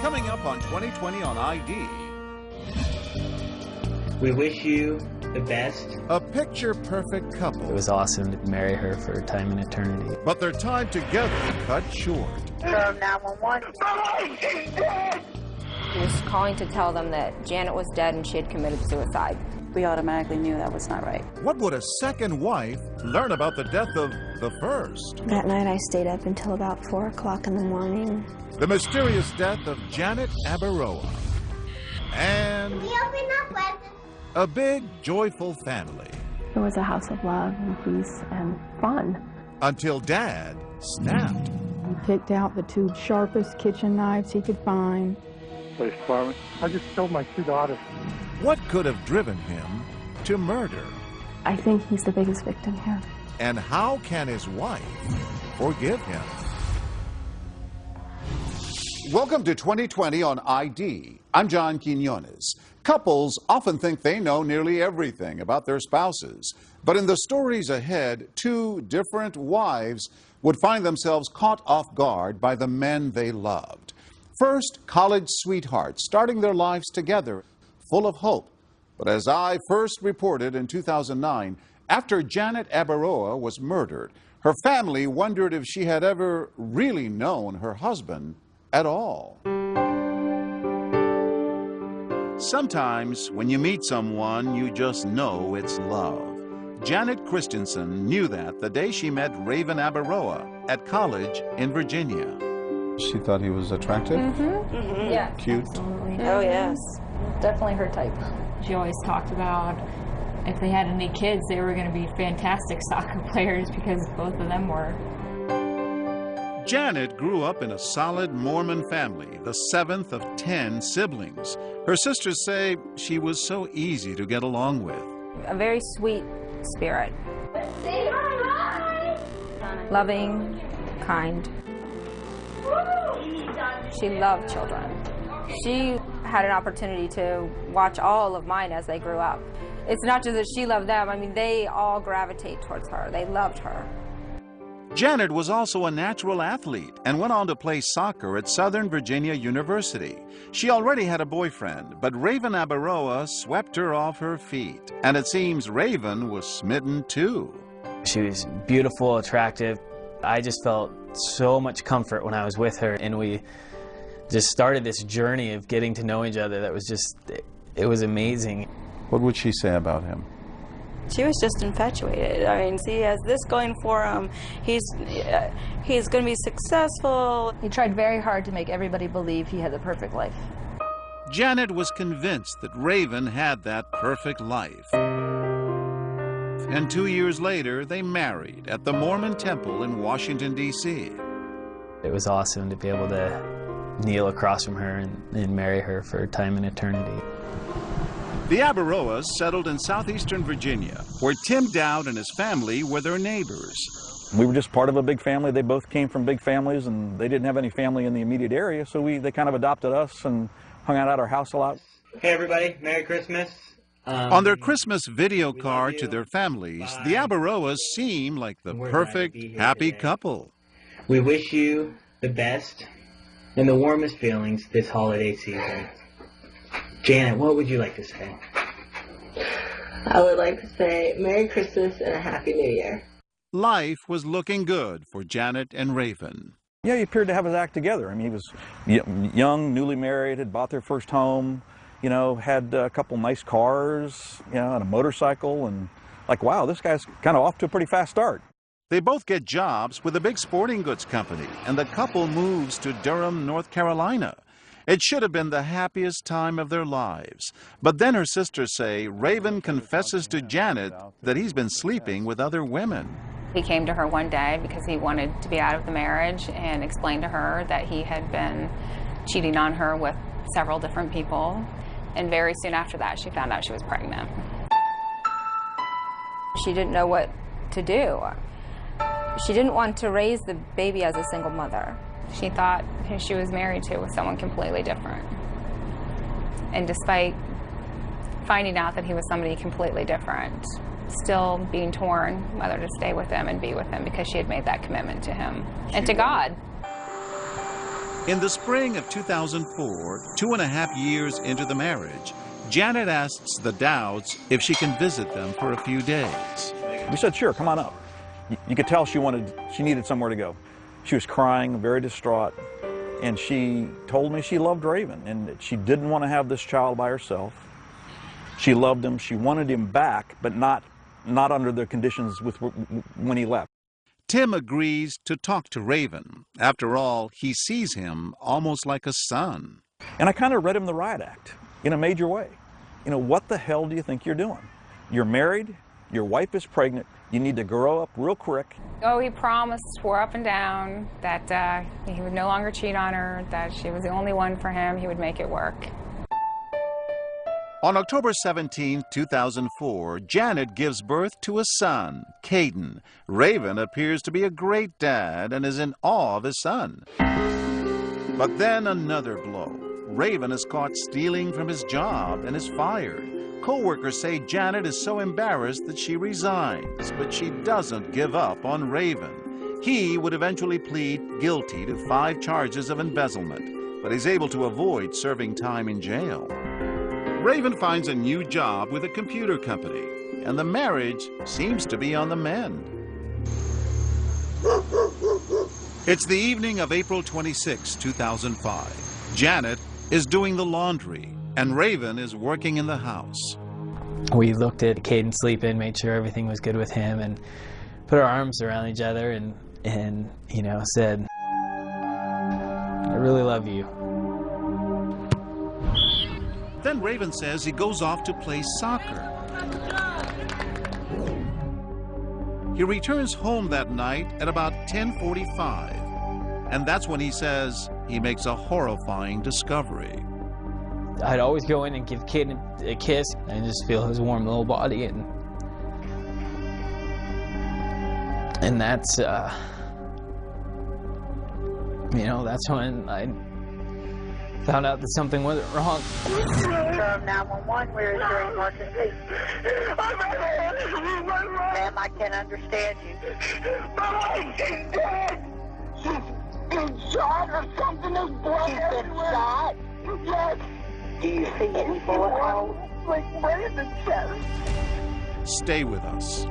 Coming up on 2020 on ID. We wish you the best. A picture-perfect couple. It was awesome to marry her for time and eternity. But their time together cut short. 911. He was calling to tell them that Janet was dead and she had committed suicide. We automatically knew that was not right. What would a second wife learn about the death of the first? That night I stayed up until about 4 o'clock in the morning. The mysterious death of Janet Abaroa. And a big, joyful family. It was a house of love and peace and fun. Until Dad snapped. He picked out the 2 sharpest kitchen knives he could find. Police department. I just killed my 2 daughters. What could have driven him to murder? I think he's the biggest victim here. And how can his wife forgive him? Welcome to 2020 on ID. I'm John Quinones. Couples often think they know nearly everything about their spouses. But in the stories ahead, 2 different wives would find themselves caught off guard by the men they loved. First, college sweethearts starting their lives together, full of hope. But as I first reported in 2009, after Janet Abaroa was murdered, her family wondered if she had ever really known her husband at all. Sometimes when you meet someone, you just know it's love. Janet Christensen knew that the day she met Raven Abaroa at college in Virginia. She thought he was attractive? Yeah. Cute? Absolutely. Oh, yes. Definitely her type. She always talked about if they had any kids, they were going to be fantastic soccer players because both of them were. Janet grew up in a solid Mormon family, the 7th of 10 siblings. Her sisters say she was so easy to get along with. A very sweet spirit. Say hi. Loving, kind. She loved children. She had an opportunity to watch all of mine as they grew up. It's not just that she loved them, I mean, they all gravitate towards her. They loved her. Janet was also a natural athlete and went on to play soccer at Southern Virginia University. She already had a boyfriend, but Raven Abaroa swept her off her feet. And it seems Raven was smitten too. She was beautiful, attractive. I just felt so much comfort when I was with her, and we just started this journey of getting to know each other that was just, it was amazing. What would she say about him? She was just infatuated. I mean, he has this going for him. He's going to be successful. He tried very hard to make everybody believe he had the perfect life. Janet was convinced that Raven had that perfect life. And 2 years later, they married at the Mormon Temple in Washington, D.C. It was awesome to be able to kneel across from her and marry her for time and eternity. The Abaroas settled in southeastern Virginia, where Tim Dowd and his family were their neighbors. We were just part of a big family. They both came from big families, and they didn't have any family in the immediate area, so they kind of adopted us and hung out at our house a lot. Hey, everybody. Merry Christmas. On their Christmas video card to their families, the Abaroas seem like the perfect, happy couple. We wish you the best and the warmest feelings this holiday season. Janet, what would you like to say? I would like to say Merry Christmas and a Happy New Year. Life was looking good for Janet and Raven. Yeah, he appeared to have his act together. I mean, he was young, newly married, had bought their first home, you know, had a couple nice cars, you know, and a motorcycle, and like, wow, this guy's kind of off to a pretty fast start. They both get jobs with a big sporting goods company, and the couple moves to Durham, North Carolina. It should have been the happiest time of their lives. But then her sisters say Raven confesses to Janet that he's been sleeping with other women. He came to her one day because he wanted to be out of the marriage and explained to her that he had been cheating on her with several different people. And very soon after that, she found out she was pregnant. She didn't know what to do. She didn't want to raise the baby as a single mother. She thought who she was married to was someone completely different. And despite finding out that he was somebody completely different, still being torn whether to stay with him and be with him because she had made that commitment to him and to God. In the spring of 2004, 2.5 years into the marriage, Janet asks the Dowds if she can visit them for a few days. We said, sure, come on up. You could tell she needed somewhere to go. She was crying, very distraught, and she told me she loved Raven and that she didn't want to have this child by herself. She loved him, she wanted him back, but not under the conditions when he left. Tim agrees to talk to Raven. After all, he sees him almost like a son. And I kind of read him the riot act in a major way. You know, what the hell do you think you're doing? You're married, your wife is pregnant, you need to grow up real quick. Oh, he promised, swore up and down that he would no longer cheat on her, that she was the only one for him, he would make it work. On October 17, 2004, Janet gives birth to a son, Caden. Raven appears to be a great dad and is in awe of his son. But then another blow. Raven is caught stealing from his job and is fired. Co-workers say Janet is so embarrassed that she resigns, but she doesn't give up on Raven. He would eventually plead guilty to 5 charges of embezzlement, but he's able to avoid serving time in jail. Raven finds a new job with a computer company, and the marriage seems to be on the mend. It's the evening of April 26, 2005. Janet is doing the laundry, and Raven is working in the house. We looked at Caden sleeping, made sure everything was good with him, and put our arms around each other and you know, said, "I really love you." Then Raven says he goes off to play soccer. He returns home that night at about 10:45, and that's when he says he makes a horrifying discovery. I'd always go in and give Caden a kiss and just feel his warm little body, and that's you know, that's when I found out that something wasn't wrong. From 911, where is your emergency? Ma'am, I can't understand you. My wife is dead! She's been shot or something is blood. She's been shot? Yes. Do you see any bullet holes? Like right in the chest. Stay with us.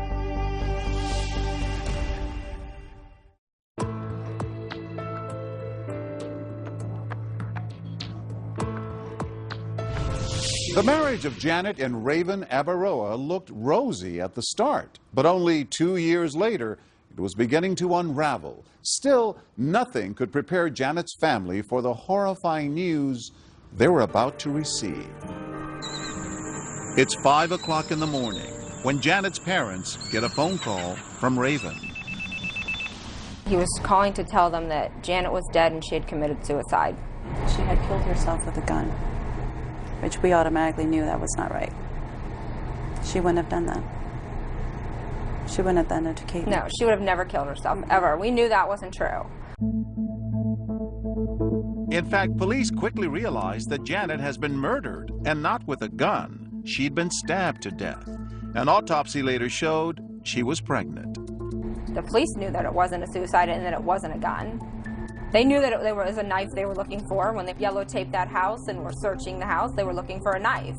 The marriage of Janet and Raven Abaroa looked rosy at the start, but only 2 years later, it was beginning to unravel. Still, nothing could prepare Janet's family for the horrifying news they were about to receive. It's 5 o'clock in the morning when Janet's parents get a phone call from Raven. He was calling to tell them that Janet was dead and she had committed suicide. She had killed herself with a gun, which we automatically knew that was not right. She wouldn't have done that. She wouldn't have done it to Caden. No, she would have never killed herself, ever. We knew that wasn't true. In fact, police quickly realized that Janet has been murdered, and not with a gun. She'd been stabbed to death. An autopsy later showed she was pregnant. The police knew that it wasn't a suicide and that it wasn't a gun. They knew that it was a knife they were looking for. When they yellow taped that house and were searching the house, they were looking for a knife.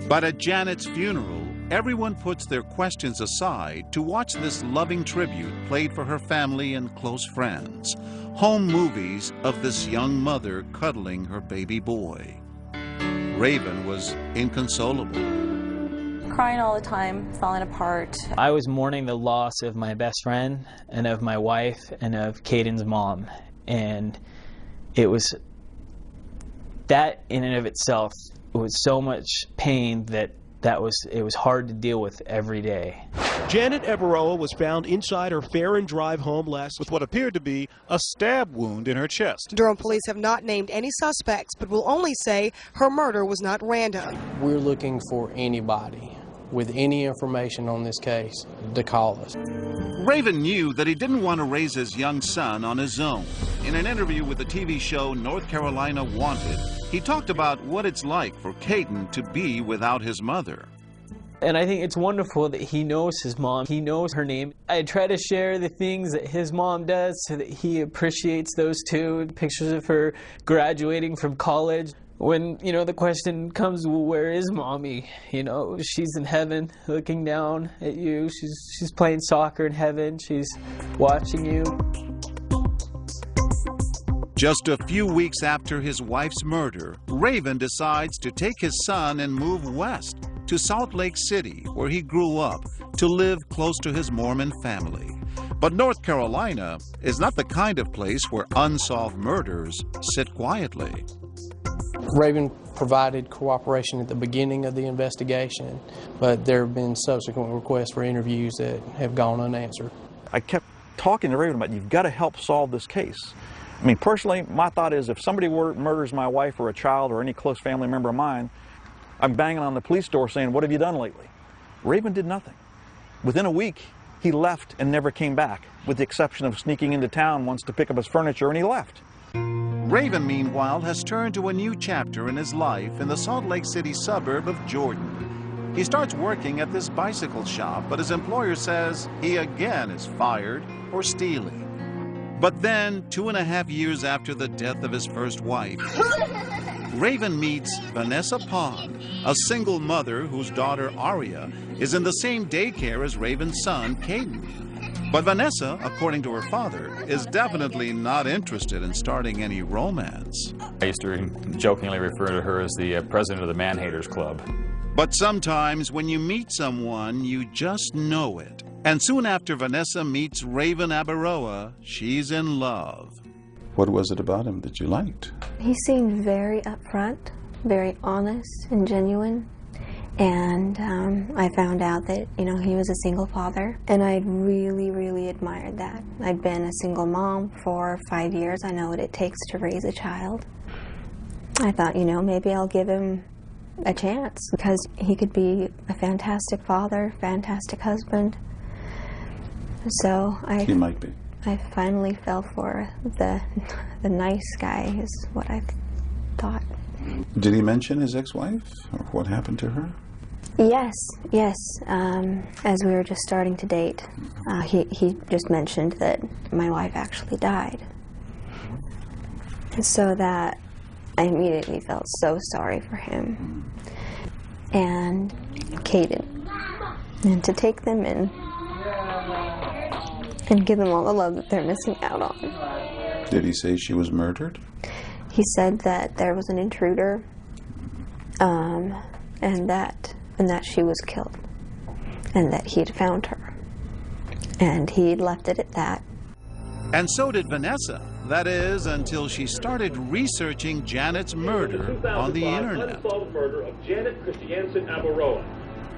But at Janet's funeral, everyone puts their questions aside to watch this loving tribute played for her family and close friends. Home movies of this young mother cuddling her baby boy. Raven was inconsolable. Crying all the time, falling apart. I was mourning the loss of my best friend and of my wife and of Caden's mom. And it was, that in and of itself was so much pain that it was hard to deal with every day. Janet Abaroa was found inside her Farron Drive home last with what appeared to be a stab wound in her chest. Durham police have not named any suspects, but will only say her murder was not random. We're looking for anybody with any information on this case to call us. Raven knew that he didn't want to raise his young son on his own. In an interview with the TV show North Carolina Wanted, he talked about what it's like for Caden to be without his mother. And I think it's wonderful that he knows his mom. He knows her name. I try to share the things that his mom does so that he appreciates those too. Pictures of her graduating from college. When, you know, the question comes, well, where is mommy? You know, she's in heaven looking down at you. She's playing soccer in heaven. She's watching you. Just a few weeks after his wife's murder, Raven decides to take his son and move west to Salt Lake City, where he grew up, to live close to his Mormon family. But North Carolina is not the kind of place where unsolved murders sit quietly. Raven provided cooperation at the beginning of the investigation, but there have been subsequent requests for interviews that have gone unanswered. I kept talking to Raven about, you've got to help solve this case. I mean, personally, my thought is if somebody murders my wife or a child or any close family member of mine, I'm banging on the police door saying, what have you done lately? Raven did nothing. Within a week, he left and never came back, with the exception of sneaking into town once to pick up his furniture, and he left. Raven, meanwhile, has turned to a new chapter in his life in the Salt Lake City suburb of Jordan. He starts working at this bicycle shop, but his employer says he again is fired for stealing. But then, 2.5 years after the death of his first wife, Raven meets Vanessa Pond, a single mother whose daughter Aria is in the same daycare as Raven's son, Caden. But Vanessa, according to her father, is definitely not interested in starting any romance. I used to jokingly refer to her as the president of the Man-Haters Club. But sometimes when you meet someone, you just know it. And soon after Vanessa meets Raven Abaroa, she's in love. What was it about him that you liked? He seemed very upfront, very honest and genuine. And I found out that, you know, he was a single father. And I really, really admired that. I'd been a single mom for 5 years. I know what it takes to raise a child. I thought, you know, maybe I'll give him a chance because he could be a fantastic father, fantastic husband. So He might be. I finally fell for the nice guy is what I thought. Did he mention his ex-wife or what happened to her? Yes. As we were just starting to date, he just mentioned that my wife actually died. And so that I immediately felt so sorry for him and Caden, and to take them in and give them all the love that they're missing out on. Did he say she was murdered? He said that there was an intruder, and that she was killed, and that he'd found her, and he'd left it at that. And so did Vanessa. That is, until she started researching Janet's murder on the internet. Unsolved murder of Janet Christiansen Abaroa.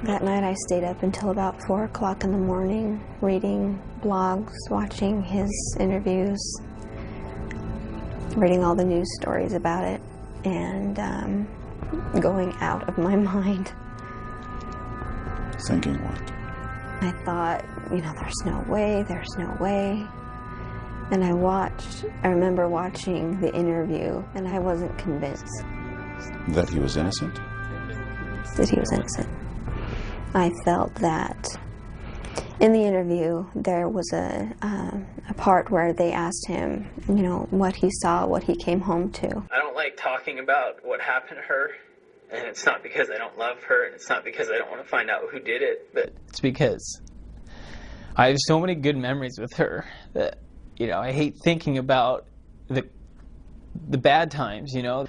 That night I stayed up until about 4 o'clock in the morning, reading blogs, watching his interviews, reading all the news stories about it, and going out of my mind. Thinking what? I thought, you know, there's no way. And I remember watching the interview, and I wasn't convinced. That he was innocent? That he was innocent. I felt that in the interview there was a part where they asked him, you know, what he saw, what he came home to. I don't like talking about what happened to her, and it's not because I don't love her, and it's not because I don't want to find out who did it, but it's because I have so many good memories with her that, you know, I hate thinking about the bad times, you know.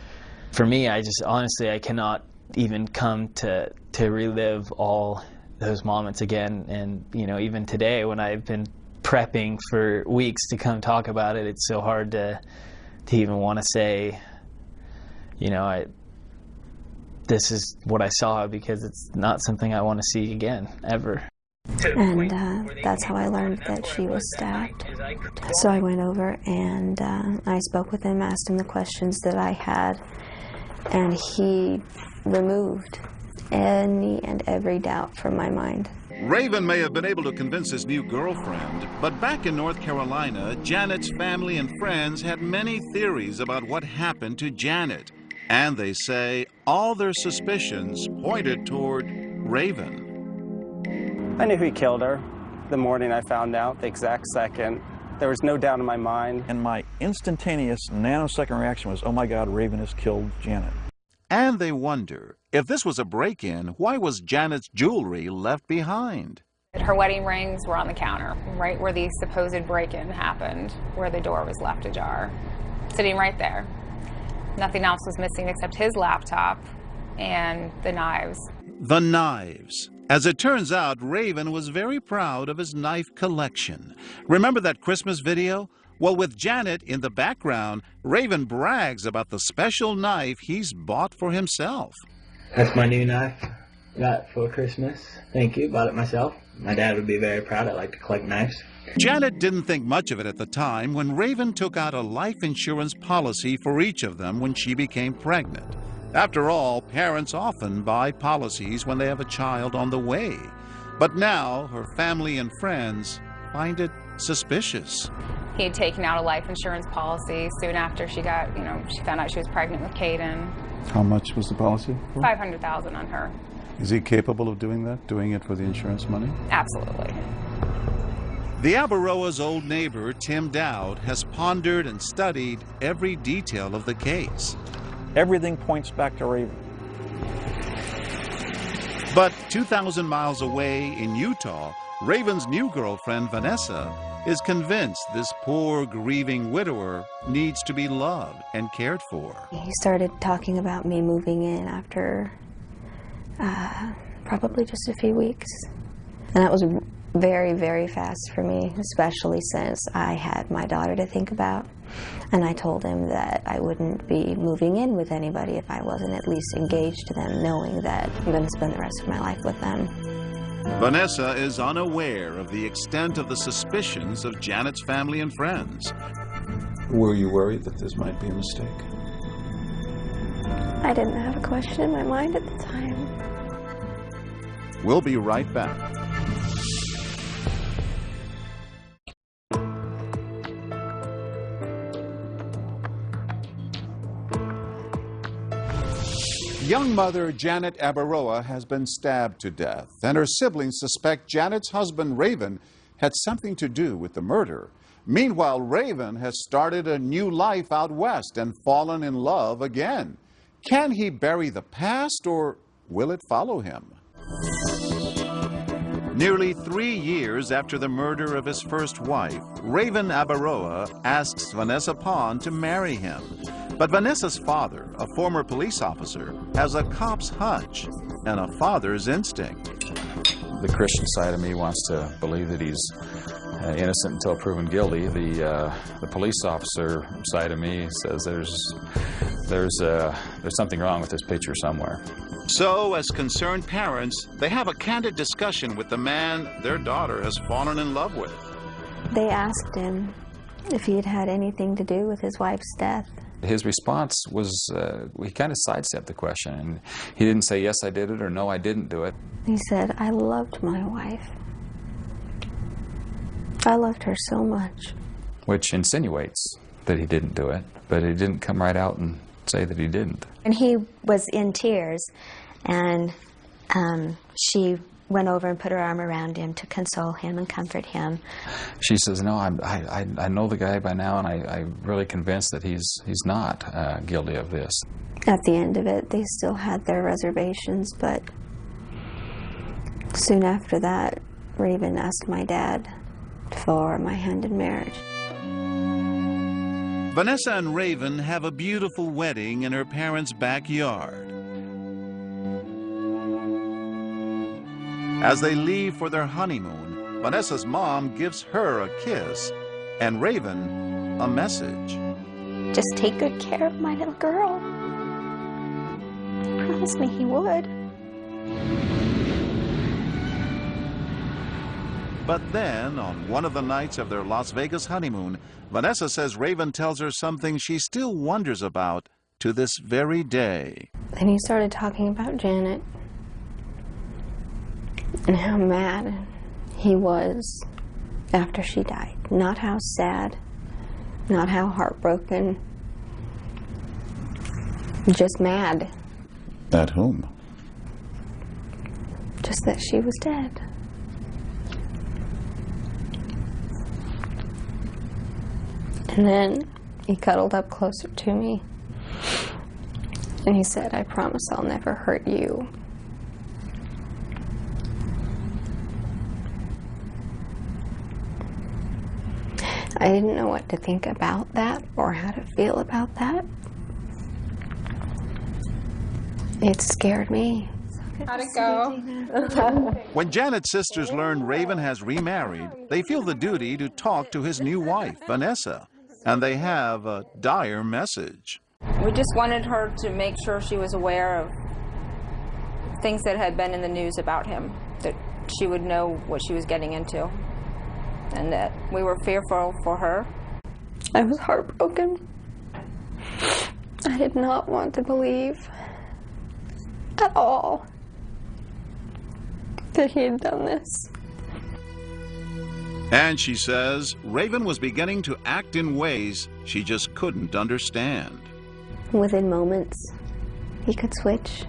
For me, I just, honestly, I cannot even come to relive all those moments again. And, you know, even today when I've been prepping for weeks to come talk about it, it's so hard to even want to say, you know, this is what I saw, because it's not something I want to see again, ever. And that's how I learned that she was stabbed. So I went over and I spoke with him, asked him the questions that I had, and he removed any and every doubt from my mind. Raven may have been able to convince his new girlfriend, but back in North Carolina, Janet's family and friends had many theories about what happened to Janet. And they say all their suspicions pointed toward Raven. I knew he killed her the morning I found out, the exact second. There was no doubt in my mind. And my instantaneous nanosecond reaction was, oh my God, Raven has killed Janet. And they wonder, if this was a break-in, why was Janet's jewelry left behind? Her wedding rings were on the counter, right where the supposed break-in happened, where the door was left ajar. Sitting right there. Nothing else was missing except his laptop and the knives. The knives. As it turns out, Raven was very proud of his knife collection. Remember that Christmas video? Well, with Janet in the background, Raven brags about the special knife he's bought for himself. That's my new knife. Got it for Christmas. Thank you. Bought it myself. My dad would be very proud. I like to collect knives. Janet didn't think much of it at the time when Raven took out a life insurance policy for each of them when she became pregnant. After all, parents often buy policies when they have a child on the way. But now her family and friends find it suspicious. He had taken out a life insurance policy soon after she got, she found out she was pregnant with Caden. How much was the policy for? $500,000 on her. Is he capable of doing that, doing it for the insurance money? Absolutely. The Abaroa's old neighbor, Tim Dowd, has pondered and studied every detail of the case. Everything points back to Raven. But 2,000 miles away in Utah, Raven's new girlfriend, Vanessa, is convinced this poor, grieving widower needs to be loved and cared for. He started talking about me moving in after probably just a few weeks. And that was very, very fast for me, especially since I had my daughter to think about. And I told him that I wouldn't be moving in with anybody if I wasn't at least engaged to them, knowing that I'm going to spend the rest of my life with them. Vanessa is unaware of the extent of the suspicions of Janet's family and friends. Were you worried that this might be a mistake? I didn't have a question in my mind at the time. We'll be right back. Young mother Janet Abaroa has been stabbed to death, and her siblings suspect Janet's husband, Raven, had something to do with the murder. Meanwhile, Raven has started a new life out west and fallen in love again. Can he bury the past, or will it follow him? Nearly 3 years after the murder of his first wife, Raven Abaroa asks Vanessa Pond to marry him. But Vanessa's father, a former police officer, has a cop's hunch and a father's instinct. The Christian side of me wants to believe that he's innocent until proven guilty. The police officer side of me says there's something wrong with this picture somewhere. So, as concerned parents, they have a candid discussion with the man their daughter has fallen in love with. They asked him if he had had anything to do with his wife's death. His response was, he kind of sidestepped the question, and he didn't say, yes, I did it, or no, I didn't do it. He said, I loved my wife. I loved her so much. Which insinuates that he didn't do it, but he didn't come right out and say that he didn't. And he was in tears, and she went over and put her arm around him to console him and comfort him. She says, no, I know the guy by now, and I'm really convinced that he's not guilty of this. At the end of it, they still had their reservations, but soon after that, Raven asked my dad for my hand in marriage. Vanessa and Raven have a beautiful wedding in her parents' backyard. As they leave for their honeymoon, Vanessa's mom gives her a kiss and Raven a message. Just take good care of my little girl. He promised me he would. But then, on one of the nights of their Las Vegas honeymoon, Vanessa says Raven tells her something she still wonders about to this very day. Then he started talking about Janet and how mad he was after she died. Not how sad, not how heartbroken, just mad. At whom? Just that she was dead. And then he cuddled up closer to me. And he said, "I promise I'll never hurt you." I didn't know what to think about that or how to feel about that. It scared me. How'd it go? When Janet's sisters learn Raven has remarried, they feel the duty to talk to his new wife, Vanessa, and they have a dire message. We just wanted her to make sure she was aware of things that had been in the news about him, that she would know what she was getting into, and that we were fearful for her. I was heartbroken. I did not want to believe at all that he had done this. And she says Raven was beginning to act in ways she just couldn't understand. Within moments, he could switch.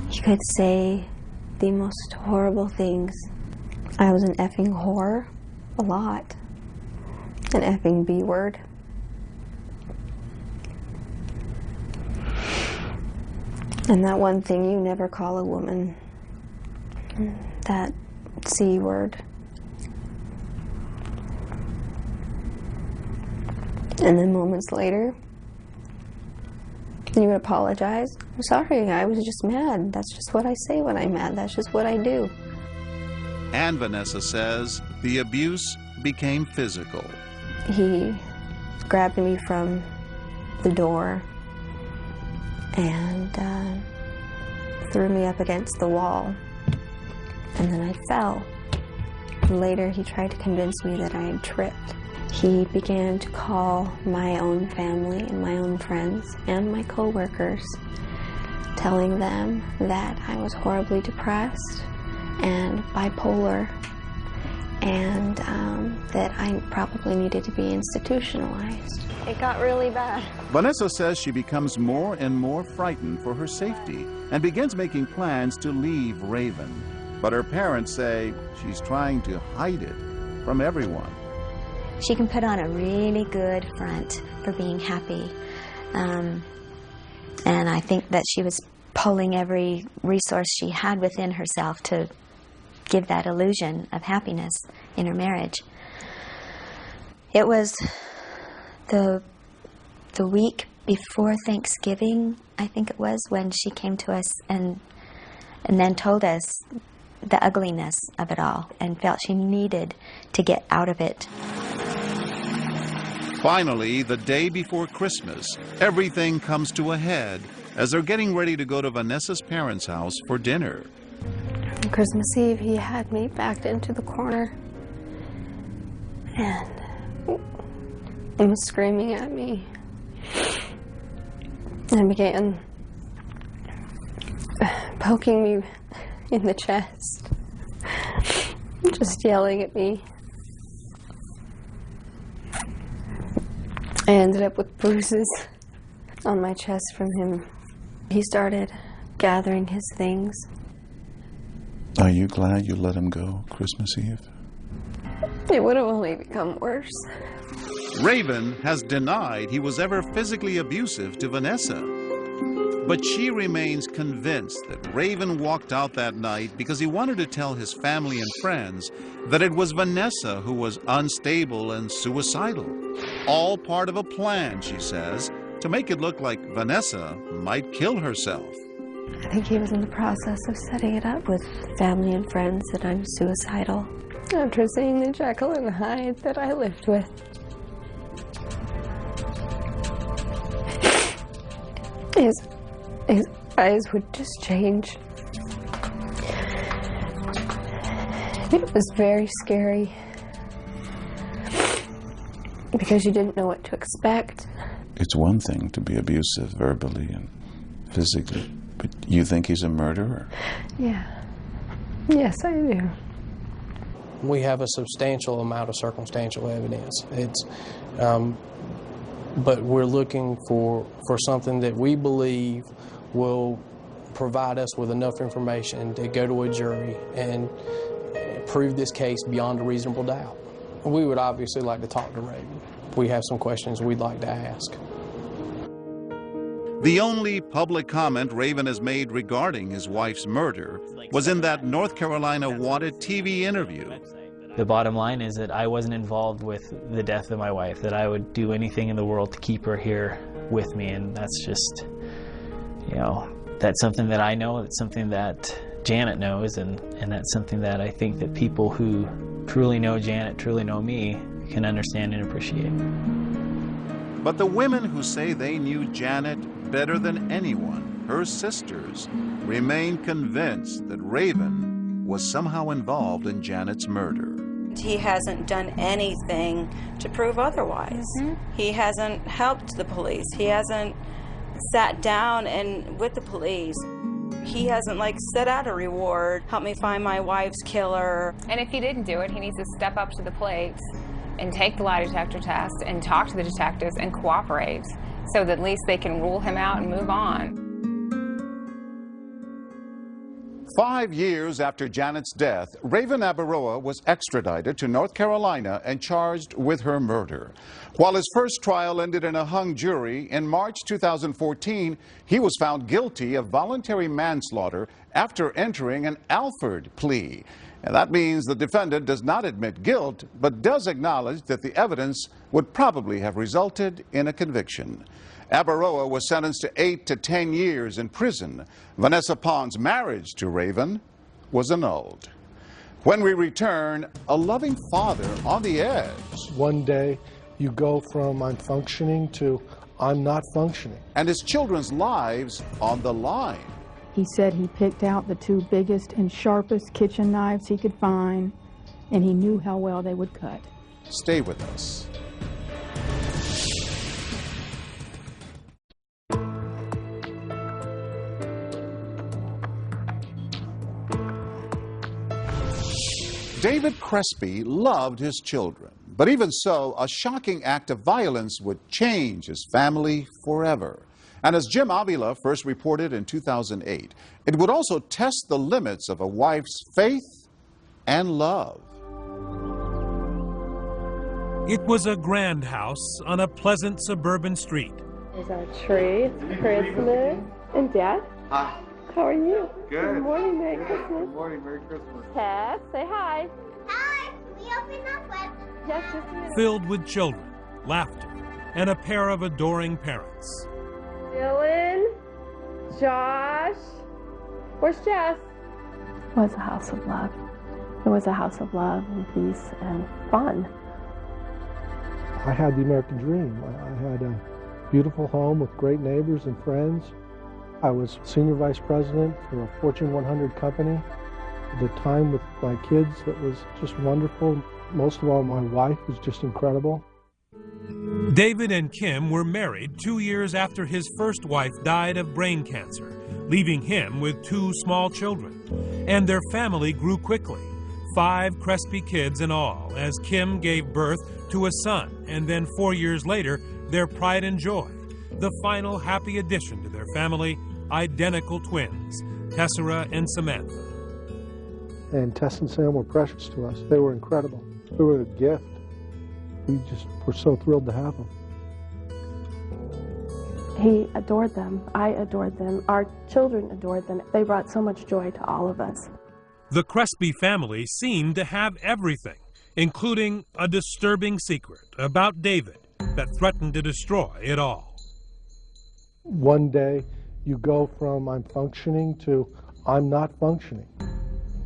He could say the most horrible things. I was an effing whore, a lot. An effing B word. And that one thing you never call a woman. That C word. And then moments later, you would apologize. I'm sorry, I was just mad. That's just what I say when I'm mad. That's just what I do. And Vanessa says the abuse became physical. He grabbed me from the door and threw me up against the wall. And then I fell. And later he tried to convince me that I had tripped. He began to call my own family and my own friends and my co-workers, telling them that I was horribly depressed and bipolar, and that I probably needed to be institutionalized. It got really bad. Vanessa says she becomes more and more frightened for her safety and begins making plans to leave Raven. But her parents say she's trying to hide it from everyone. She can put on a really good front for being happy. And I think that she was pulling every resource she had within herself to give that illusion of happiness in her marriage. It was the week before Thanksgiving, I think it was, when she came to us and then told us the ugliness of it all and felt she needed to get out of it. Finally, the day before Christmas, everything comes to a head as they're getting ready to go to Vanessa's parents' house for dinner. On Christmas Eve, he had me backed into the corner and was screaming at me and began poking me in the chest, just yelling at me. I ended up with bruises on my chest from him. He started gathering his things. Are you glad you let him go Christmas Eve? It would have only become worse. Raven has denied he was ever physically abusive to Vanessa. But she remains convinced that Raven walked out that night because he wanted to tell his family and friends that it was Vanessa who was unstable and suicidal. All part of a plan, she says, to make it look like Vanessa might kill herself. I think he was in the process of setting it up with family and friends that I'm suicidal. After seeing the Jekyll and Hyde that I lived with. His eyes would just change. It was very scary because you didn't know what to expect. It's one thing to be abusive verbally and physically, but you think he's a murderer? Yeah. Yes, I do. We have a substantial amount of circumstantial evidence. But we're looking for something that we believe will provide us with enough information to go to a jury and prove this case beyond a reasonable doubt. We would obviously like to talk to Raven. we have some questions we'd like to ask. The only public comment Raven has made regarding his wife's murder was in that North Carolina Wanted TV interview. The bottom line is that I wasn't involved with the death of my wife, that I would do anything in the world to keep her here with me, and that's just, you know, that's something that I know, it's something that Janet knows, and that's something that I think that people who truly know Janet, truly know me, can understand and appreciate. But the women who say they knew Janet better than anyone, her sisters, remain convinced that Raven was somehow involved in Janet's murder. He hasn't done anything to prove otherwise. He hasn't helped the police. He hasn't sat down and with the police. He hasn't set out a reward, help me find my wife's killer. And if he didn't do it, he needs to step up to the plate and take the lie detector test and talk to the detectives and cooperate so that at least they can rule him out and move on. 5 years after Janet's death, Raven Abaroa was extradited to North Carolina and charged with her murder. While his first trial ended in a hung jury, in March 2014, he was found guilty of voluntary manslaughter after entering an Alford plea. And that means the defendant does not admit guilt, but does acknowledge that the evidence would probably have resulted in a conviction. Abaroa was sentenced to 8 to 10 years in prison. Vanessa Pond's marriage to Raven was annulled. When we return, a loving father on the edge. One day you go from I'm functioning to I'm not functioning. And his children's lives on the line. He said he picked out the 2 biggest and sharpest kitchen knives he could find, and he knew how well they would cut. Stay with us. David Crespi loved his children, but even so, a shocking act of violence would change his family forever. And as Jim Avila first reported in 2008, it would also test the limits of a wife's faith and love. It was a grand house on a pleasant suburban street. There's our tree. It's Christmas. And Dad? Hi. How are you? Good. Good morning, Merry Christmas. Good morning, Merry Christmas. Tess, say hi. Hi, we open up presents. Yes, just a minute. Filled with children, laughter, and a pair of adoring parents. Dylan, Josh, where's Jess? It was a house of love. It was a house of love and peace and fun. I had the American dream. I had a beautiful home with great neighbors and friends. I was senior vice president for a Fortune 100 company. The time with my kids, that was just wonderful. Most of all, my wife was just incredible. David and Kim were married 2 years after his first wife died of brain cancer, leaving him with 2 small children. And their family grew quickly, 5 Crespi kids in all, as Kim gave birth to a son, and then 4 years later, their pride and joy, the final happy addition to their family, identical twins, Tessera and Samantha. And Tess and Sam were precious to us. They were incredible. They were a gift. We just were so thrilled to have them. He adored them. I adored them. Our children adored them. They brought so much joy to all of us. The Crespi family seemed to have everything, including a disturbing secret about David that threatened to destroy it all. One day you go from I'm functioning to I'm not functioning.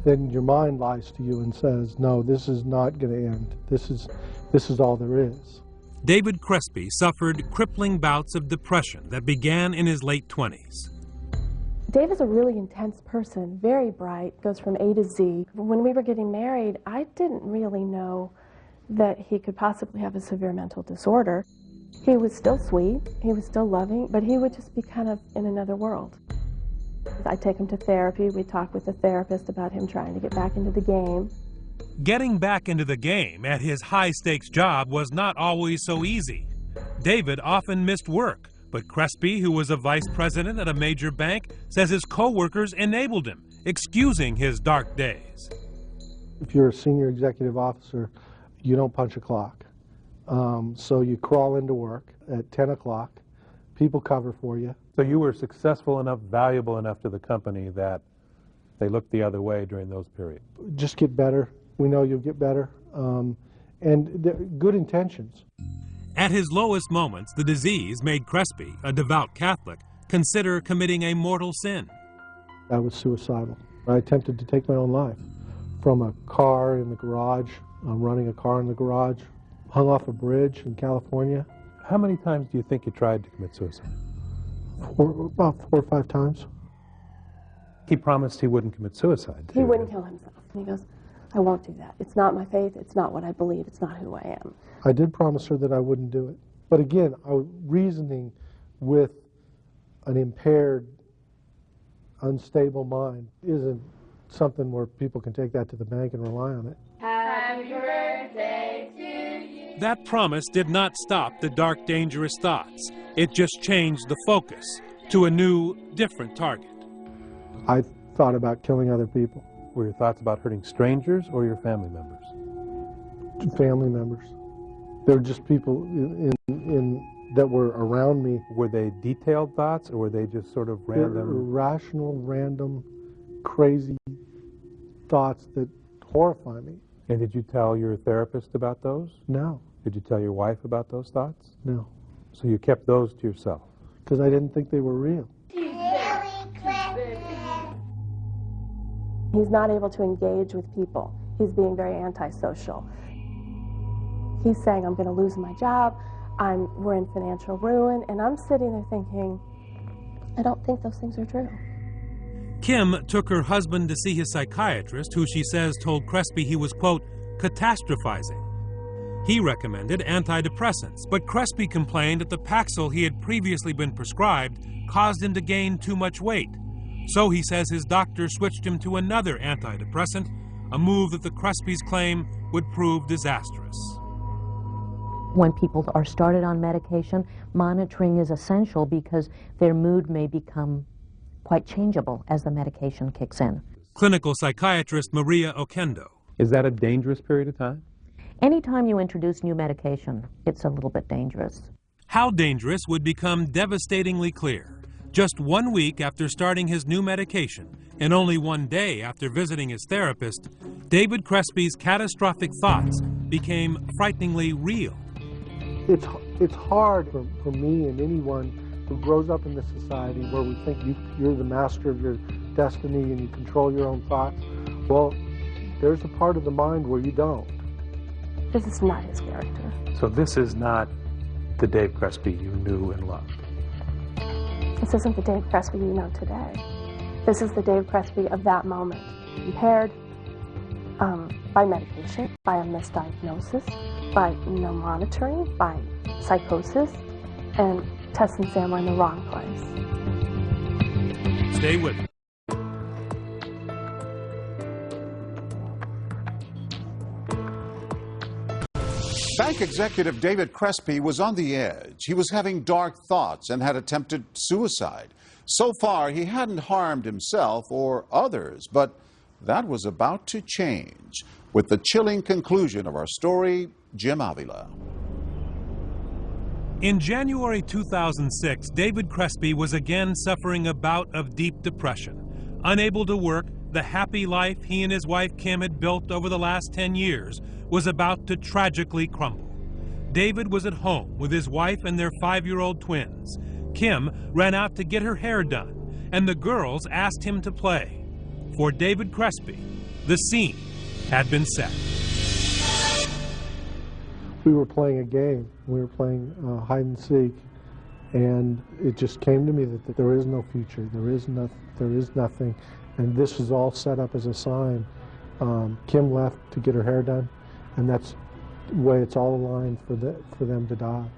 Then your mind lies to you and says, no, this is not going to end. This is all there is. David Crespi suffered crippling bouts of depression that began in his late 20s. Dave is a really intense person, very bright, goes from A to Z. When we were getting married, I didn't really know that he could possibly have a severe mental disorder. He was still sweet, he was still loving, but he would just be kind of in another world. I'd take him to therapy, we'd talk with the therapist about him trying to get back into the game. Getting back into the game at his high-stakes job was not always so easy. David often missed work, but Crespi, who was a vice president at a major bank, says his co-workers enabled him, excusing his dark days. If you're a senior executive officer, you don't punch a clock. So you crawl into work at 10 o'clock. People cover for you. So you were successful enough, valuable enough to the company that they looked the other way during those periods? Just get better. We know you'll get better. And good intentions. At his lowest moments, the disease made Crespi, a devout Catholic, consider committing a mortal sin. I was suicidal. I attempted to take my own life from a car in the garage. I'm running a car in the garage, hung off a bridge in California. How many times do you think you tried to commit suicide? About 4 or 5 times. He promised he wouldn't commit suicide. He wouldn't kill himself. And he goes, I won't do that. It's not my faith. It's not what I believe. It's not who I am. I did promise her that I wouldn't do it. But again, I was reasoning with an impaired, unstable mind isn't something where people can take that to the bank and rely on it. Happy birthday to you. That promise did not stop the dark, dangerous thoughts. It just changed the focus to a new, different target. I thought about killing other people. Were your thoughts about hurting strangers or your family members? Family members. They were just people that were around me. Were they detailed thoughts, or were they just sort of random? Irrational, random, crazy thoughts that horrify me. And did you tell your therapist about those? No. Did you tell your wife about those thoughts? No. So you kept those to yourself? Because I didn't think they were real. He's not able to engage with people. He's being very antisocial. He's saying, I'm going to lose my job, we're in financial ruin, and I'm sitting there thinking, I don't think those things are true. Kim took her husband to see his psychiatrist, who she says told Crespi he was, quote, catastrophizing. He recommended antidepressants, but Crespi complained that the Paxil he had previously been prescribed caused him to gain too much weight. So he says his doctor switched him to another antidepressant, a move that the Crespis claim would prove disastrous. When people are started on medication, monitoring is essential because their mood may become quite changeable as the medication kicks in. Clinical psychiatrist Maria Oquendo. Is that a dangerous period of time? Anytime you introduce new medication, it's a little bit dangerous. How dangerous would become devastatingly clear. Just 1 week after starting his new medication, and only 1 day after visiting his therapist, David Crespi's catastrophic thoughts became frighteningly real. It's hard for me and anyone who grows up in this society where we think you're the master of your destiny and you control your own thoughts. Well, there's a part of the mind where you don't. This is not his character. So this is not the Dave Crespi you knew and loved? This isn't the Dave Crespi you know today. This is the Dave Crespi of that moment. Impaired by medication, by a misdiagnosis, by no monitoring, by psychosis, and Tess and Sam were in the wrong place. Stay with me. Bank executive David Crespi was on the edge. He was having dark thoughts and had attempted suicide. So far, he hadn't harmed himself or others, but that was about to change. With the chilling conclusion of our story, Jim Avila. In January 2006, David Crespi was again suffering a bout of deep depression. Unable to work, the happy life he and his wife Kim had built over the last 10 years was about to tragically crumble. David was at home with his wife and their 5-year-old twins. Kim ran out to get her hair done, and the girls asked him to play. For David Crespi, the scene had been set. We were playing a game. We were playing hide and seek, and it just came to me that there is no future. There is nothing, and this is all set up as a sign. Kim left to get her hair done, and that's the way it's all aligned for them to die.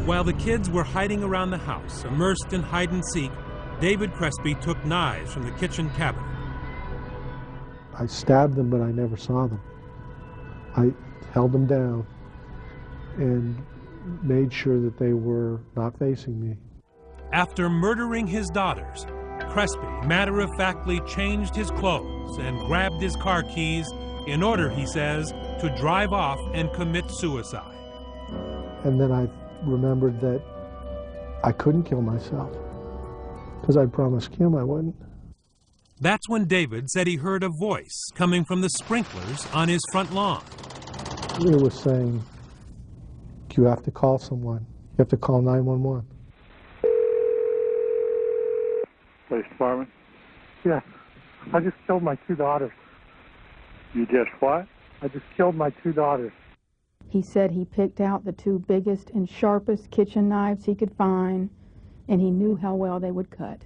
While the kids were hiding around the house, immersed in hide and seek, David Crespi took knives from the kitchen cabinet. I stabbed them, but I never saw them. I held them down and made sure that they were not facing me. After murdering his daughters, Crespi matter-of-factly changed his clothes and grabbed his car keys in order, he says, to drive off and commit suicide. And then I remembered that I couldn't kill myself because I promised Kim I wouldn't. That's when David said he heard a voice coming from the sprinklers on his front lawn. It was saying, you have to call someone. You have to call 911. Police department? Yeah, I just killed my 2 daughters. You just what? I just killed my 2 daughters. He said he picked out the 2 biggest and sharpest kitchen knives he could find, and he knew how well they would cut.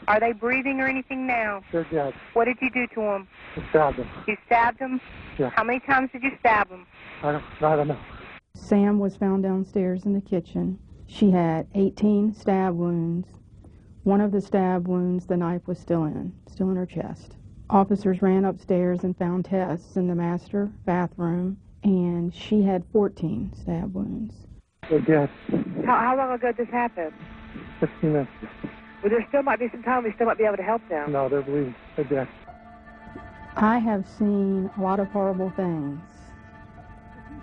Are they breathing or anything now? They're dead. What did you do to them? I stabbed them. You stabbed them? Yeah. How many times did you stab them? I don't know. Sam was found downstairs in the kitchen. She had 18 stab wounds. One of the stab wounds, the knife was still in her chest. Officers ran upstairs and found Tess in the master bathroom, and she had 14 stab wounds. They're dead. How long ago did this happen? 15 minutes. Well, there still might be some time. We still might be able to help them. No, they're bleeding. They're dead. I have seen a lot of horrible things,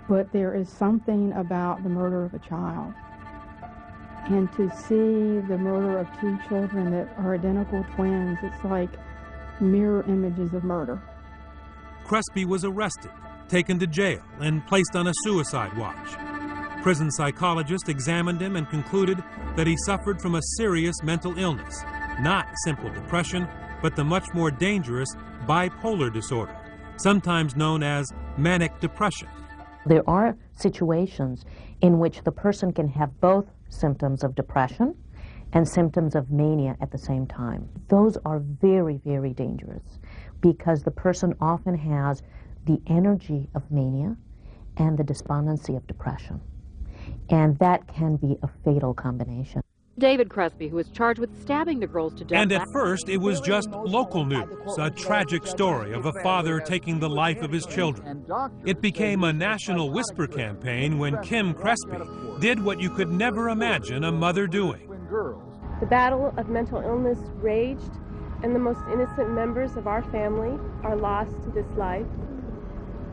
but there is something about the murder of a child. And to see the murder of 2 children that are identical twins, it's like mirror images of murder. Crespi was arrested, taken to jail, and placed on a suicide watch. Prison psychologists examined him and concluded that he suffered from a serious mental illness, not simple depression, but the much more dangerous bipolar disorder, sometimes known as manic depression. There are situations in which the person can have both symptoms of depression and symptoms of mania at the same time. Those are very, very dangerous because the person often has the energy of mania and the despondency of depression. And that can be a fatal combination. David Crespi, who was charged with stabbing the girls to death. And at first, it was just local news, a tragic story of a father taking the life of his children. It became a national whisper campaign when Kim Crespi did what you could never imagine a mother doing. The battle of mental illness raged, and the most innocent members of our family are lost to this life.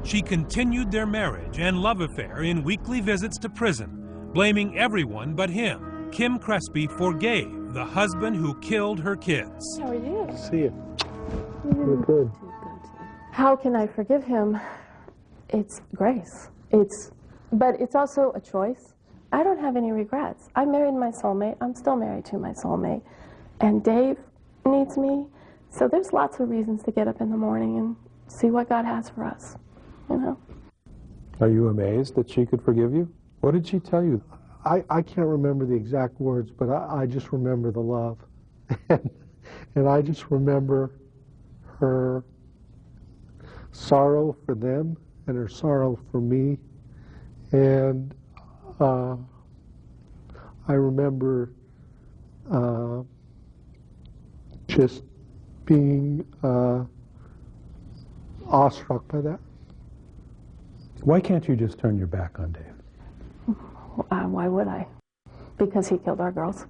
She continued their marriage and love affair in weekly visits to prison, blaming everyone but him. Kim Crespi forgave the husband who killed her kids. How are you? See you. You're good. How can I forgive him? It's grace. But it's also a choice. I don't have any regrets. I married my soulmate. I'm still married to my soulmate. And Dave needs me. So there's lots of reasons to get up in the morning and see what God has for us, you know. Are you amazed that she could forgive you? What did she tell you? I can't remember the exact words, but I just remember the love. And I just remember her sorrow for them and her sorrow for me. And I remember just being awestruck by that. Why can't you just turn your back on Dave? Why would I? Because he killed our girls.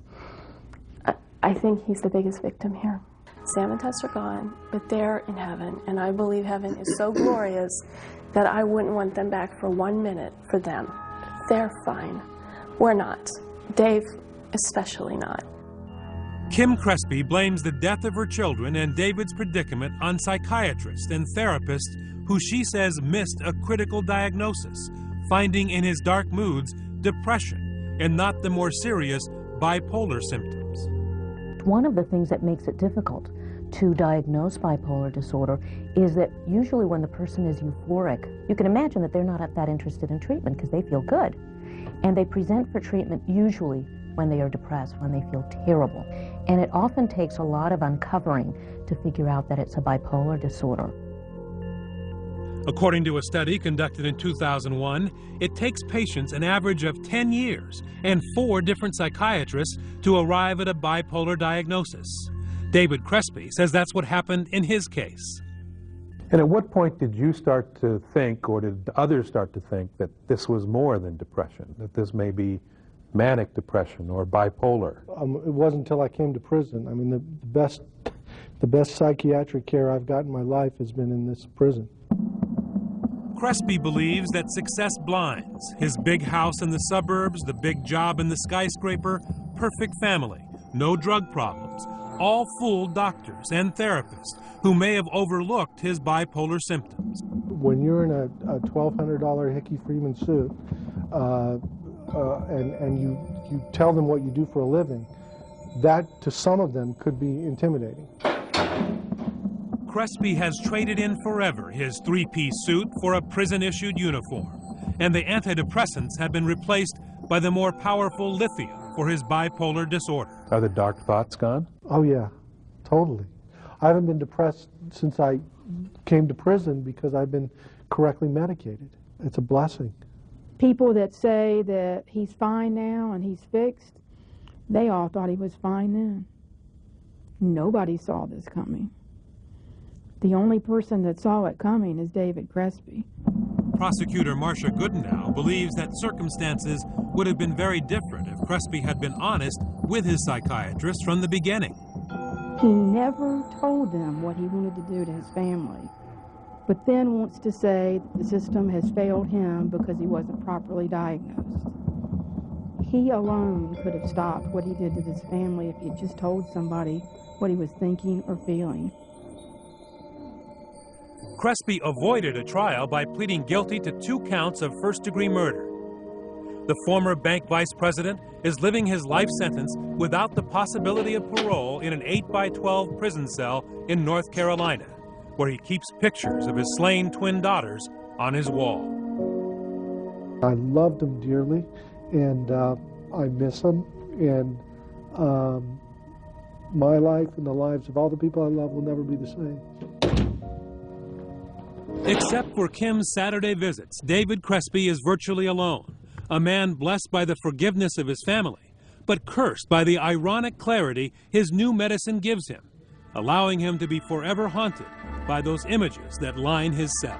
I think he's the biggest victim here. Sam and Tess are gone, but they're in heaven, and I believe heaven is so glorious that I wouldn't want them back for 1 minute for them. They're fine. We're not. Dave, especially not. Kim Crespi blames the death of her children and David's predicament on psychiatrists and therapists who she says missed a critical diagnosis, finding in his dark moods depression and not the more serious bipolar symptoms. One of the things that makes it difficult to diagnose bipolar disorder is that usually when the person is euphoric, you can imagine that they're not that interested in treatment because they feel good. And they present for treatment usually when they are depressed, when they feel terrible. And it often takes a lot of uncovering to figure out that it's a bipolar disorder. According to a study conducted in 2001, it takes patients an average of 10 years and 4 different psychiatrists to arrive at a bipolar diagnosis. David Crespi says that's what happened in his case. And at what point did you start to think, or did others start to think, that this was more than depression, that this may be manic depression or bipolar? It wasn't until I came to prison. I mean, the best psychiatric care I've got in my life has been in this prison. Crespi believes that success blinds. His big house in the suburbs, the big job in the skyscraper, perfect family, no drug problems, all fooled doctors and therapists who may have overlooked his bipolar symptoms. When you're in a $1,200 Hickey Freeman suit and you tell them what you do for a living, that to some of them could be intimidating. Crespi has traded in forever his three-piece suit for a prison-issued uniform, and the antidepressants have been replaced by the more powerful lithium for his bipolar disorder. Are the dark thoughts gone? Oh yeah, totally. I haven't been depressed since I came to prison because I've been correctly medicated. It's a blessing. People that say that he's fine now and he's fixed, they all thought he was fine then. Nobody saw this coming. The only person that saw it coming is David Crespi. Prosecutor Marcia Goodendow believes that circumstances would have been very different if Crespi had been honest with his psychiatrist from the beginning. He never told them what he wanted to do to his family, but then wants to say that the system has failed him because he wasn't properly diagnosed. He alone could have stopped what he did to his family if he had just told somebody what he was thinking or feeling. Crespi avoided a trial by pleading guilty to 2 counts of first-degree murder. The former bank vice president is living his life sentence without the possibility of parole in an 8x12 prison cell in North Carolina, where he keeps pictures of his slain twin daughters on his wall. I loved him dearly, and I miss him, and my life and the lives of all the people I love will never be the same. Except for Kim's Saturday visits, David Crespi is virtually alone, a man blessed by the forgiveness of his family, but cursed by the ironic clarity his new medicine gives him, allowing him to be forever haunted by those images that line his cell.